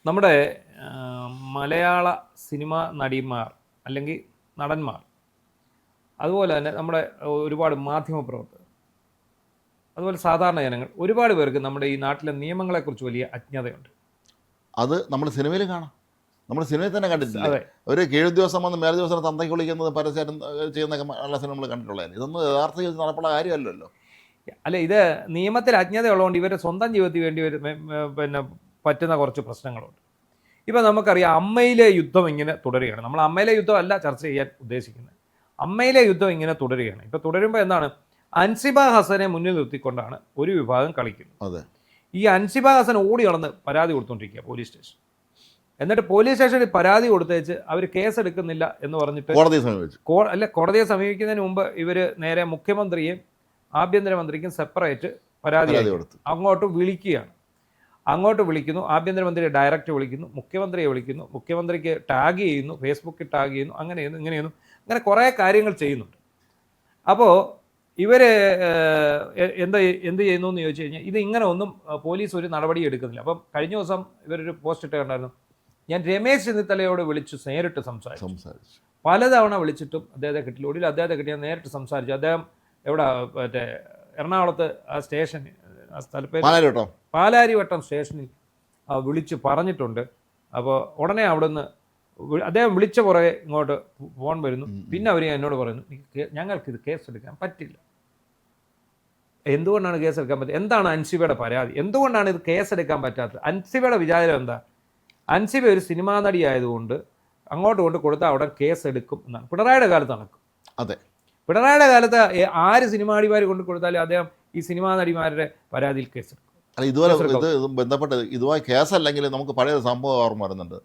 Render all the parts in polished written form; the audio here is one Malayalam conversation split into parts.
നമ്മുടെ മലയാള സിനിമ നടിമാർ അല്ലെങ്കിൽ നടന്മാർ, അതുപോലെ തന്നെ നമ്മുടെ ഒരുപാട് മാധ്യമപ്രവർത്തകർ, അതുപോലെ സാധാരണ ജനങ്ങൾ, ഒരുപാട് പേർക്ക് നമ്മുടെ ഈ നാട്ടിലെ നിയമങ്ങളെക്കുറിച്ച് വലിയ അജ്ഞതയുണ്ട്. അത് നമ്മൾ സിനിമയിൽ കാണാം. നമ്മൾ സിനിമയിൽ തന്നെ കണ്ടിട്ടില്ല. അതെ, ഒരു കീഴുദ്യോഗസ്ഥൻ വന്ന് മേലുദ്യോഗസ്ഥനെ തന്തയ്ക്ക് വിളിക്കുന്നത് പരസ്യം ചെയ്യുന്നൊക്കെ നല്ല സിനിമ നമ്മൾ കണ്ടിട്ടുള്ളതാണ്. ഇതൊന്നും യഥാർത്ഥ ജീവിതത്തിൽ നടപ്പുള്ള കാര്യമല്ലല്ലോ. അല്ല, ഇത് നിയമത്തിൽ അജ്ഞതയുള്ളതുകൊണ്ട് ഇവരുടെ സ്വന്തം ജീവിതത്തിൽ വേണ്ടി പിന്നെ പറ്റുന്ന കുറച്ച് പ്രശ്നങ്ങളുണ്ട്. ഇപ്പം നമുക്കറിയാം, അമ്മയിലെ യുദ്ധം ഇങ്ങനെ തുടരുകയാണ്. നമ്മൾ അമ്മയിലെ യുദ്ധം അല്ല ചർച്ച ചെയ്യാൻ ഉദ്ദേശിക്കുന്നത്. അമ്മയിലെ യുദ്ധം ഇങ്ങനെ തുടരുകയാണ്. ഇപ്പം തുടരുമ്പോൾ എന്താണ്, അൻസിബ ഹസനെ മുന്നിൽ നിർത്തിക്കൊണ്ടാണ് ഒരു വിഭാഗം കളിക്കുന്നത്. അതെ, ഈ അൻസിബ ഹസൻ ഓടി നടന്ന് പരാതി കൊടുത്തുകൊണ്ടിരിക്കുക പോലീസ് സ്റ്റേഷൻ. എന്നിട്ട് പോലീസ് സ്റ്റേഷനിൽ പരാതി കൊടുത്തേച്ച് അവർ കേസെടുക്കുന്നില്ല എന്ന് പറഞ്ഞിട്ട് കോടതിയെ സമീപിച്ചു. കോടതിയെ സമീപിക്കുന്നതിന് മുമ്പ് ഇവർ നേരെ മുഖ്യമന്ത്രിയും ആഭ്യന്തരമന്ത്രിക്കും സെപ്പറേറ്റ് പരാതി കൊടുത്തു. അങ്ങോട്ട് വിളിക്കുന്നു. ആഭ്യന്തരമന്ത്രിയെ ഡയറക്റ്റ് വിളിക്കുന്നു, മുഖ്യമന്ത്രിയെ വിളിക്കുന്നു, മുഖ്യമന്ത്രിക്ക് ടാഗ് ചെയ്യുന്നു, ഫേസ്ബുക്കിൽ ടാഗ് ചെയ്യുന്നു, ഇങ്ങനെയൊന്നും അങ്ങനെ കുറേ കാര്യങ്ങൾ ചെയ്യുന്നുണ്ട്. അപ്പോൾ ഇവർ എന്ത് ചെയ്യുന്നു എന്ന് ചോദിച്ചു കഴിഞ്ഞാൽ, ഇത് ഇങ്ങനെ ഒന്നും പോലീസ് ഒരു നടപടി എടുക്കുന്നില്ല. അപ്പം കഴിഞ്ഞ ദിവസം ഇവരൊരു പോസ്റ്റ് ഇട്ട് കണ്ടായിരുന്നു, ഞാൻ രമേശ് ചെന്നിത്തലയോട് വിളിച്ചു നേരിട്ട് സംസാരിച്ചു. പലതവണ വിളിച്ചിട്ടും അദ്ദേഹത്തെ കിട്ടില്ല. ഒടുവിൽ അദ്ദേഹത്തെ കിട്ടിയാൽ നേരിട്ട് സംസാരിച്ചു. അദ്ദേഹം എവിടെ, മറ്റേ എറണാകുളത്ത് ആ സ്റ്റേഷൻ, ആ സ്ഥലപ്പേര് പാലാരിവട്ടം സ്റ്റേഷനിൽ വിളിച്ച് പറഞ്ഞിട്ടുണ്ട്. അപ്പോൾ ഉടനെ അവിടുന്ന് അദ്ദേഹം വിളിച്ച പുറകെ ഇങ്ങോട്ട് ഫോൺ വരുന്നു. പിന്നെ അവർ എന്നോട് പറയുന്നു, ഞങ്ങൾക്കിത് കേസെടുക്കാൻ പറ്റില്ല. എന്തുകൊണ്ടാണ് കേസെടുക്കാൻ പറ്റുക? എന്താണ് അൻസിബയുടെ പരാതി? എന്തുകൊണ്ടാണ് ഇത് കേസെടുക്കാൻ പറ്റാത്തത്? അൻസിബയുടെ വിചാരം എന്താ? അൻസിബ ഒരു സിനിമാ നടി ആയതുകൊണ്ട് അങ്ങോട്ട് കൊണ്ട് കൊടുത്താൽ അവിടെ കേസെടുക്കും എന്നാണ്. പിണറായിയുടെ കാലത്ത് നടക്കും. അതെ, പിണറായിയുടെ കാലത്ത് ആര് സിനിമാ നടിമാർ കൊണ്ട് കൊടുത്താലും അദ്ദേഹം ഈ സിനിമാ നടിമാരുടെ പരാതിയിൽ കേസെടുക്കും. അല്ല, ഇതുപോലെ ഇത് ബന്ധപ്പെട്ട് ഇതുമായി കേസല്ലെങ്കിൽ നമുക്ക് പഴയൊരു സംഭവം ഓർമ്മ വരുന്നുണ്ട്.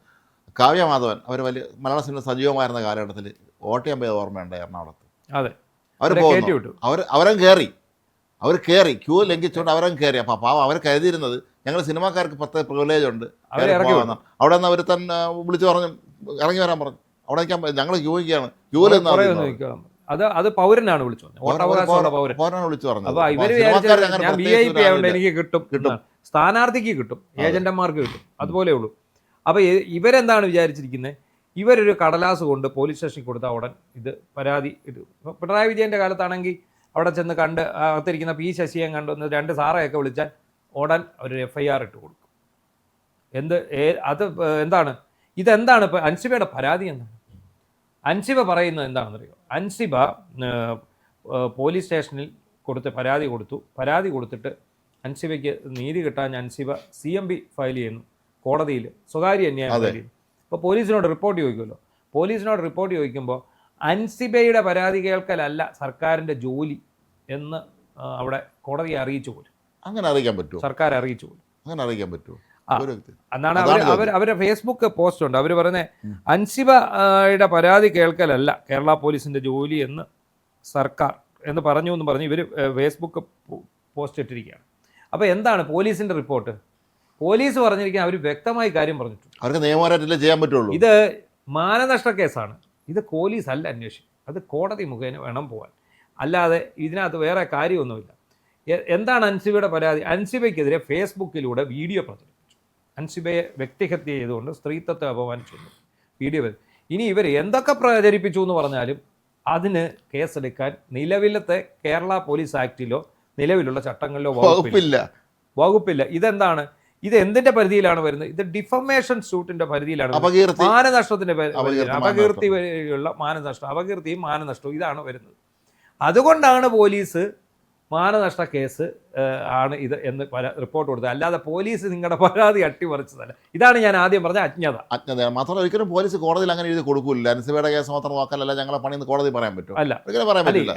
കാവ്യമാധവൻ അവർ വലിയ മലയാള സിനിമ സജീവമായിരുന്ന കാലഘട്ടത്തിൽ വോട്ട് ചെയ്യാൻ പോയത് ഓർമ്മയുണ്ട് എറണാകുളത്ത്. അതെ, അവർ പോകുന്നു, അവർ കയറി ക്യൂ ലംഘിച്ചുകൊണ്ട് അവരും കയറി. അപ്പോൾ പാവം അവർ കരുതിയിരുന്നത് ഞങ്ങൾ സിനിമാക്കാർക്ക് പ്രത്യേക പ്രിവിലേജ് ഉണ്ട്, അവിടെ നിന്ന് അവർ തന്നെ വിളിച്ച് പറഞ്ഞു ഇറങ്ങി വരാൻ പറഞ്ഞു. അവിടെ ഞങ്ങൾ ക്യൂയ്ക്കാണ്, ക്യൂവിൽ അത് പൗരനാണ് വിളിച്ചു പറഞ്ഞത്. അപ്പൊ ഇവര് എനിക്ക് കിട്ടും, സ്ഥാനാർത്ഥിക്ക് കിട്ടും, ഏജന്റന്മാർക്ക് കിട്ടും, അതുപോലെ ഉള്ളൂ. അപ്പൊ ഇവരെന്താണ് വിചാരിച്ചിരിക്കുന്നത്? ഇവരൊരു കടലാസ് കൊണ്ട് പോലീസ് സ്റ്റേഷനിൽ കൊടുത്താൽ ഉടൻ ഇത് പരാതി ഇത്. പിണറായി വിജയന്റെ കാലത്താണെങ്കിൽ അവിടെ ചെന്ന് കണ്ട് അകത്തിരിക്കുന്ന പി ശശിയെ കണ്ടൊന്ന് 2 സാറെയൊക്കെ വിളിച്ചാൽ ഉടൻ ഒരു FIR ഇട്ട് കൊടുക്കും. അത് എന്താണ് ഇതെന്താണ്? ഇപ്പം അൻസിബയുടെ പരാതി എന്താണ്? അൻസിബ പറയുന്നത് എന്താണെന്നറിയോ? അൻസിബ പോലീസ് സ്റ്റേഷനിൽ പരാതി കൊടുത്തിട്ട് അൻസിബയ്ക്ക് നീതി കിട്ടാൻ അൻസിബ CMB ഫയൽ ചെയ്യുന്നു കോടതിയിൽ, സ്വകാര്യ അന്യായം ഫയൽ ചെയ്യുന്നു. അപ്പോൾ പോലീസിനോട് റിപ്പോർട്ട് ചോദിക്കുമല്ലോ. പോലീസിനോട് റിപ്പോർട്ട് ചോദിക്കുമ്പോൾ അൻസിബയുടെ പരാതി കേൾക്കലല്ല സർക്കാരിൻ്റെ ജോലി എന്ന് അവിടെ കോടതിയെ അറിയിച്ചു പോലും. അങ്ങനെ അറിയിക്കാൻ പറ്റുമോ? സർക്കാർ അറിയിച്ചു പോലും. അങ്ങനെ അറിയിക്കാൻ പറ്റുമോ എന്നാണ് അവരുടെ ഫേസ്ബുക്ക് പോസ്റ്റ് ഉണ്ട്. അവർ പറയുന്നത് അൻസിബയുടെ പരാതി കേൾക്കലല്ല കേരള പോലീസിന്റെ ജോലി എന്ന് സർക്കാർ എന്ന് പറഞ്ഞു എന്ന് പറഞ്ഞ് ഇവർ ഫേസ്ബുക്ക് പോസ്റ്റ് ഇട്ടിരിക്കുകയാണ്. അപ്പോൾ എന്താണ് പോലീസിന്റെ റിപ്പോർട്ട്? പോലീസ് പറഞ്ഞിരിക്കുന്നത്, അവർ വ്യക്തമായി കാര്യം പറഞ്ഞിട്ടുണ്ട്, അവർക്ക് നിയമപരമായിട്ടല്ലേ ചെയ്യാൻ പറ്റുള്ളൂ. ഇത് മാനനഷ്ട കേസാണ്, ഇത് പോലീസ് അല്ല അന്വേഷിക്കും, അത് കോടതി മുഖേന വേണം പോകാൻ, അല്ലാതെ ഇതിനകത്ത് വേറെ കാര്യമൊന്നുമില്ല. എന്താണ് അൻസിബയുടെ പരാതി? അൻസിബയ്ക്കെതിരെ ഫേസ്ബുക്കിലൂടെ വീഡിയോ പ്രചരിപ്പിച്ചു. അൻസിബയെ വ്യക്തിഹത്യ ചെയ്തുകൊണ്ട് സ്ത്രീത്വത്തെ അപമാനിച്ചു വീഡിയോ. ഇനി ഇവർ എന്തൊക്കെ പ്രചരിപ്പിച്ചു എന്ന് പറഞ്ഞാലും അതിന് കേസെടുക്കാൻ നിലവിലത്തെ കേരള പോലീസ് ആക്ടിലോ നിലവിലുള്ള ചട്ടങ്ങളിലോ വകുപ്പില്ല. ഇതെന്താണ്? ഇത് എന്തിന്റെ പരിധിയിലാണ് വരുന്നത്? ഇത് ഡിഫമേഷൻ സ്യൂട്ടിന്റെ പരിധിയിലാണ്, മാനനഷ്ടത്തിന്റെ അപകീർത്തിയുള്ള മാനനഷ്ടം, അപകീർത്തിയും മാനനഷ്ടവും ഇതാണ് വരുന്നത്. അതുകൊണ്ടാണ് പോലീസ് മാനനഷ്ട കേസ് ആണ് ഇത് എന്ന് റിപ്പോർട്ട് കൊടുത്തത്, അല്ലാതെ പോലീസ് നിങ്ങളുടെ പരാതി അട്ടിമറിച്ചതല്ല. ഇതാണ് ഞാൻ ആദ്യം പറഞ്ഞ അജ്ഞത. മാത്രമല്ല ഒരിക്കലും പോലീസ് കോടതിയിൽ അങ്ങനെ എഴുതി കൊടുക്കില്ല. അൻസിബയുടെ കേസ് മാത്രം നോക്കാനല്ല ഞങ്ങളെ പണിയെന്ന് കോടതി പറയാൻ പറ്റും? അല്ല, ഒരിക്കലും പറയാൻ പറ്റില്ല.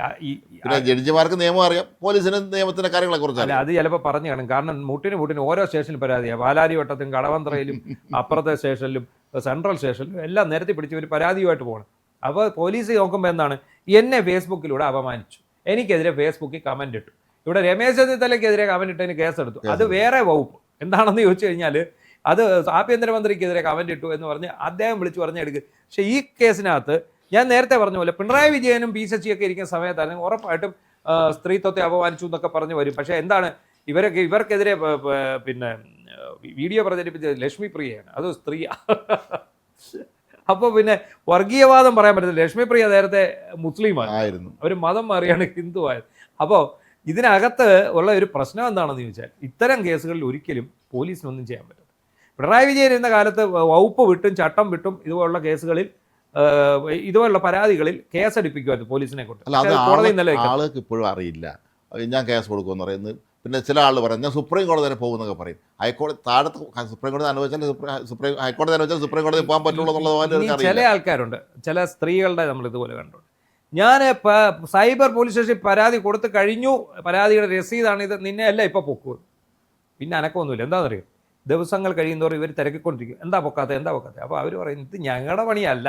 പിന്നെ ജഡ്ജിമാർക്ക് നിയമം അറിയാം, പോലീസിന് നിയമത്തിന്റെ കാര്യങ്ങളെ കുറിച്ച് അല്ല. അത് ചിലപ്പോൾ പറഞ്ഞു കാണും. കാരണം മുട്ടിന് ഓരോ സ്റ്റേഷനിൽ പരാതിയാണ്. പാലാരിവട്ടത്തും കടവന്ത്രയിലും അപ്പുറത്തെ സ്റ്റേഷനിലും സെൻട്രൽ സ്റ്റേഷനിലും എല്ലാം നിരത്തി പിടിച്ച് ഒരു പരാതിയുമായിട്ട് പോകണം. അപ്പോൾ പോലീസ് നോക്കുമ്പോൾ എന്താണ്, എന്നെ ഫേസ്ബുക്കിലൂടെ അപമാനിച്ചു, എനിക്കെതിരെ ഫേസ്ബുക്കിൽ കമന്റ് ഇട്ടു, ഇവിടെ രമേശ് ചെന്നിത്തലയ്ക്കെതിരെ കമന്റ് ഇട്ടതിന് കേസെടുത്തു, അത് വേറെ വകുപ്പ്. എന്താണെന്ന് ചോദിച്ചു കഴിഞ്ഞാൽ അത് ആഭ്യന്തരമന്ത്രിക്കെതിരെ കമന്റ് ഇട്ടു എന്ന് പറഞ്ഞ് അദ്ദേഹം വിളിച്ചു പറഞ്ഞെടുക്കുക. പക്ഷേ ഈ കേസിനകത്ത് ഞാൻ നേരത്തെ പറഞ്ഞ പോലെ പിണറായി വിജയനും പി ശശിയൊക്കെ ഇരിക്കുന്ന സമയത്തായിരുന്നു ഉറപ്പായിട്ടും സ്ത്രീത്വത്തെ അപമാനിച്ചു എന്നൊക്കെ പറഞ്ഞു വരും. പക്ഷേ എന്താണ് ഇവർക്കെതിരെ പിന്നെ വീഡിയോ പ്രചരിപ്പിച്ചത് ലക്ഷ്മി പ്രിയയാണ്, അത് സ്ത്രീയാ. അപ്പോൾ പിന്നെ വർഗീയവാദം പറയാൻ പറ്റത്തില്ല. ലക്ഷ്മി പ്രിയ നേരത്തെ മുസ്ലിമായിരുന്നു, ഒരു മതം മാറിയാണ് ഹിന്ദു ആയത്. അപ്പോൾ ഇതിനകത്ത് ഉള്ള ഒരു പ്രശ്നം എന്താണെന്ന് ചോദിച്ചാൽ ഇത്തരം കേസുകളിൽ ഒരിക്കലും പോലീസിനൊന്നും ചെയ്യാൻ പറ്റില്ല. പിണറായി വിജയൻ ഇരുന്ന കാലത്ത് വകുപ്പ് വിട്ടും ചട്ടം വിട്ടും ഇതുപോലുള്ള കേസുകളിൽ ഇതുപോലുള്ള പരാതികളിൽ കേസെടുപ്പിക്കുമായിരുന്നു പോലീസിനെ കൊണ്ട്. ആൾക്ക് ഇപ്പോഴും അറിയില്ല ഞാൻ കേസ് കൊടുക്കുമെന്ന് പറയുന്നത്. പിന്നെ ചില ആൾ പറയും ഞാൻ സുപ്രീം കോടതി വരെ പോകുന്നൊക്കെ പറയും. ഹൈക്കോടതി താഴത്ത് സുപ്രീം കോടതി അനുവദിച്ചാൽ ഹൈക്കോടതി അനുവദിച്ചാൽ സുപ്രീം കോടതി പോകാൻ പറ്റുള്ളൂ എന്നുള്ളത് ചില ആൾക്കാരുണ്ട്, ചില സ്ത്രീകളുടെ നമ്മൾ ഇതുപോലെ കണ്ടുണ്ട്. ഞാൻ സൈബർ പോലീസ് സ്റ്റേഷനിൽ പരാതി കൊടുത്തു കഴിഞ്ഞു, പരാതിയുടെ രസീതാണ് ഇത്, നിന്നെ അല്ല ഇപ്പോൾ പൊക്കുക. പിന്നെ അനക്കമൊന്നുമില്ല. എന്താണെന്നറിയോ, ദിവസങ്ങൾ കഴിയുന്നതോറും ഇവർ തിരക്കിക്കൊണ്ടിരിക്കും, എന്താ പൊക്കാത്ത. അപ്പോൾ അവർ പറയും ഇത് ഞങ്ങളുടെ പണിയല്ല,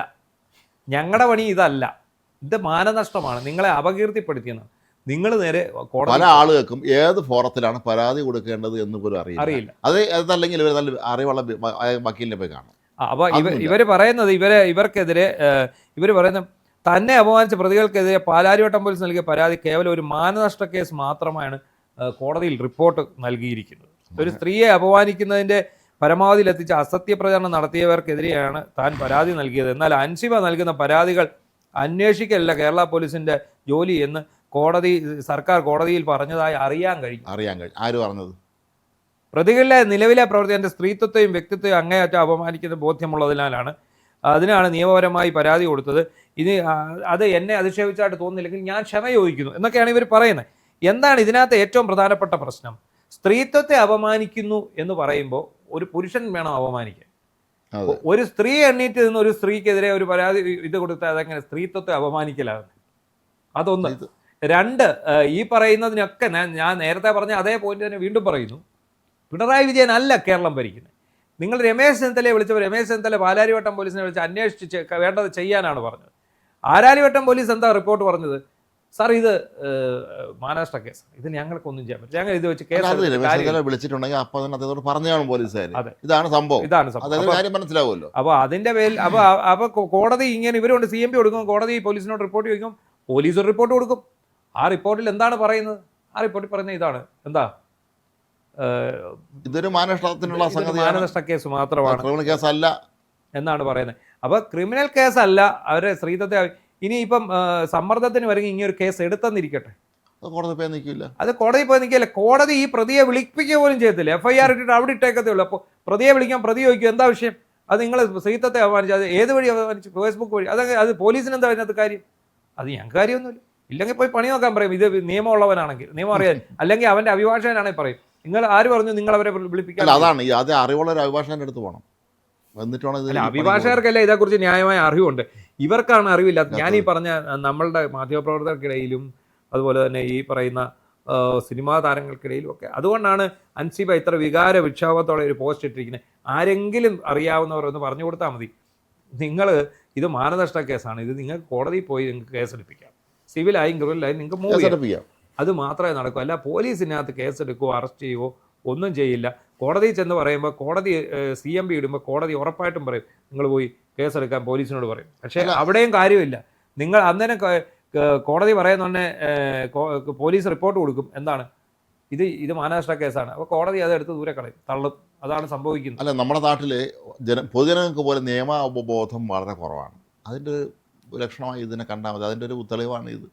ഞങ്ങളുടെ പണി ഇതല്ല, ഇത് മാനനഷ്ടമാണ്, നിങ്ങളെ അപകീർത്തിപ്പെടുത്തിയെന്നാണ്. നിങ്ങൾ നേരെ പല ആളുകൾക്കും ഏത് ഫോറത്തിലാണ് പരാതി കൊടുക്കേണ്ടത് എന്ന് പോലും അറിയില്ല. അതല്ലെങ്കിൽ ഇവർ നല്ല അറിവുള്ള വക്കീലിനെ പോയി കാണും. അപ്പോൾ ഇവർ പറയുന്നത് ഇവർക്കെതിരെ ഇവർ പറയുന്ന തന്നെ അപമാനിച്ച പ്രതികൾക്കെതിരെ പാലാരിവട്ടം പോലീസ് നൽകിയ പരാതി കേവലം ഒരു മാനനഷ്ട കേസ് മാത്രമാണ് കോടതിയിൽ റിപ്പോർട്ട് നൽകിയിരിക്കുന്നത്. ഒരു സ്ത്രീയെ അപമാനിക്കുന്നതിൻ്റെ പരമാവധിയിലെത്തിച്ച് അസത്യപ്രചരണം നടത്തിയവർക്കെതിരെയാണ് താൻ പരാതി നൽകിയത്. എന്നാൽ അൻസിബ നൽകുന്ന പരാതികൾ അന്വേഷിക്കലല്ല കേരള പോലീസിന്റെ ജോലി എന്ന് സർക്കാർ കോടതിയിൽ പറഞ്ഞതായി അറിയാൻ കഴിയും. ആര് പറഞ്ഞത്? പ്രതികളിലെ നിലവിലെ പ്രവൃത്തി എൻ്റെ സ്ത്രീത്വത്തെയും വ്യക്തിത്വയും അങ്ങേയറ്റം അപമാനിക്കുന്ന ബോധ്യമുള്ളതിനാലാണ് അതിനാണ് നിയമപരമായി പരാതി കൊടുത്തത്. ഇനി അത് എന്നെ അധിക്ഷേപിച്ചായിട്ട് തോന്നുന്നില്ലെങ്കിൽ ഞാൻ ക്ഷമ ചോദിക്കുന്നു എന്നൊക്കെയാണ് ഇവർ പറയുന്നത്. എന്താണ് ഇതിനകത്ത് ഏറ്റവും പ്രധാനപ്പെട്ട പ്രശ്നം? സ്ത്രീത്വത്തെ അപമാനിക്കുന്നു എന്ന് പറയുമ്പോൾ ഒരു പുരുഷൻ വേണം അപമാനിക്കാൻ. ഒരു സ്ത്രീ എണ്ണീറ്റ് നിന്ന് ഒരു സ്ത്രീക്കെതിരെ ഒരു പരാതി ഇത് കൊടുത്താൽ അതെങ്ങനെ സ്ത്രീത്വത്തെ അപമാനിക്കലാകുന്നത്? അതൊന്ന്. രണ്ട്, ഈ പറയുന്നതിനൊക്കെ ഞാൻ നേരത്തെ പറഞ്ഞ അതേ പോയിന്റ് തന്നെ വീണ്ടും പറയുന്നു. പിണറായി വിജയൻ അല്ല കേരളം ഭരിക്കുന്നത്. നിങ്ങൾ രമേശ് ചെന്നിത്തലയെ വിളിച്ചപ്പോൾ രമേശ് ചെന്നിത്തല പാലാരിവട്ടം പോലീസിനെ വിളിച്ച് അന്വേഷിച്ച് വേണ്ടത് ചെയ്യാനാണ് പറഞ്ഞത്. ആരാരിവട്ടം പോലീസ് എന്താ റിപ്പോർട്ട് പറഞ്ഞത്? സാർ ഇത് മാനനഷ്ട കേസ്, ഇത് ഞങ്ങൾക്കൊന്നും ചെയ്യാൻ പറ്റില്ല, ഞങ്ങൾ ഇത് വെച്ച് കേസ് വിളിച്ചിട്ടുണ്ടെങ്കിൽ ഇതാണ് സംഭവം. മനസ്സിലാവുമല്ലോ. അപ്പോൾ അതിന്റെ പേരിൽ അപ്പോൾ കോടതി ഇങ്ങനെ ഇവരുണ്ട് CMP കൊടുക്കും, കോടതി പോലീസിനോട് റിപ്പോർട്ട് ചോദിക്കും, പോലീസ് ഒരു റിപ്പോർട്ട് കൊടുക്കും. ആ റിപ്പോർട്ടിൽ എന്താണ് പറയുന്നത്? ആ റിപ്പോർട്ടിൽ പറയുന്നത് ഇതാണ്, എന്താ ഇതൊരു മാനനഷ്ട കേസ് മാത്രമാണ്, കേസല്ല എന്നാണ് പറയുന്നത്. അപ്പോൾ ക്രിമിനൽ കേസല്ല, അവരെ സ്ത്രീത്വത്തെ ഇനിയിപ്പം സമ്മർദ്ദത്തിന് വരെങ്കിൽ ഇങ്ങനൊരു കേസ് എടുത്തെന്നിരിക്കട്ടെ, അത് കോടതി പോയി നിൽക്കില്ല. കോടതി ഈ പ്രതിയെ വിളിപ്പിക്കുക പോലും ചെയ്യത്തില്ല, FIR ഇട്ടിട്ട് അവിടെ ഇട്ടേക്കത്തേ ഉള്ളൂ. അപ്പോൾ പ്രതിയെ വിളിക്കാൻ പ്രതി ചോദിക്കും എന്താ വിഷയം, അത് നിങ്ങൾ സ്ത്രീത്വത്തെ അപമാനിച്ചു, അത് ഏത് വഴി അപമാനിച്ചു? ഫേസ്ബുക്ക് വഴി. അത് പോലീസിന് എന്താ അതിനകത്ത് കാര്യം? അത് ഞങ്ങൾക്ക് കാര്യമൊന്നുമില്ല. ഇല്ലെങ്കിൽ പോയി പണി നോക്കാൻ പറയും, ഇത് നിയമമുള്ളവനാണെങ്കിൽ, നിയമം അറിയാൻ. അല്ലെങ്കിൽ അവൻ്റെ അഭിഭാഷകനാണെങ്കിൽ പറയും നിങ്ങൾ ആര് പറഞ്ഞു നിങ്ങൾ അവരെ വിളിപ്പിക്കാൻ? അതാണ് അത് അറിവുള്ള ഒരു അഭിഭാഷകൻ്റെ അടുത്ത് പോകണം. അല്ല, അഭിഭാഷകർക്കല്ല ഇതേക്കുറിച്ച് ന്യായമായ അറിവുണ്ട്, ഇവർക്കാണ് അറിവില്ലാത്ത. ഞാൻ ഈ പറഞ്ഞ നമ്മളുടെ മാധ്യമപ്രവർത്തകർക്കിടയിലും അതുപോലെ തന്നെ ഈ പറയുന്ന സിനിമാ താരങ്ങൾക്കിടയിലും ഒക്കെ. അതുകൊണ്ടാണ് അൻസിബ ഇത്ര വികാര വിക്ഷോഭത്തോടെ ഒരു പോസ്റ്റ് ഇട്ടിരിക്കുന്നത്. ആരെങ്കിലും അറിയാവുന്നവർ ഒന്ന് പറഞ്ഞു കൊടുത്താൽ മതി, നിങ്ങൾ ഇത് മാനനഷ്ട കേസാണ്, ഇത് നിങ്ങൾക്ക് കോടതിയിൽ പോയി നിങ്ങൾക്ക് കേസെടുപ്പിക്കാം, സിവിലായും ക്രിമിനലായും നിങ്ങൾക്ക് മൂവ് ചെയ്യാം. അത് മാത്രമേ നടക്കൂ. അല്ല പോലീസിനകത്ത് കേസെടുക്കുകയോ അറസ്റ്റ് ചെയ്യുകയോ ഒന്നും ചെയ്യില്ല. കോടതിയിൽ ചെന്ന് പറയുമ്പോൾ കോടതി CMP ഇടുമ്പോൾ കോടതി ഉറപ്പായിട്ടും പറയും നിങ്ങൾ പോയി കേസെടുക്കാൻ പോലീസിനോട് പറയും. പക്ഷേ അവിടെയും കാര്യമില്ല. നിങ്ങൾ അന്നേരം കോടതി പറയുന്നുണ്ടെ പോലീസ് റിപ്പോർട്ട് കൊടുക്കും, എന്താണ് ഇത് മാനനഷ്ട കേസാണ്. അപ്പോൾ കോടതി അതെടുത്ത് ദൂരെ കളയും, തള്ളും. അതാണ് സംഭവിക്കുന്നത്. അല്ല, നമ്മുടെ നാട്ടിൽ പൊതുജനങ്ങൾക്ക് പോലെ നിയമ അവബോധം വളരെ കുറവാണ്. അതിൻ്റെ ലക്ഷണമായി ഇതിനെ കണ്ടാൽ മതി. അതിൻ്റെ ഒരു തെളിവാണ് ഇത്.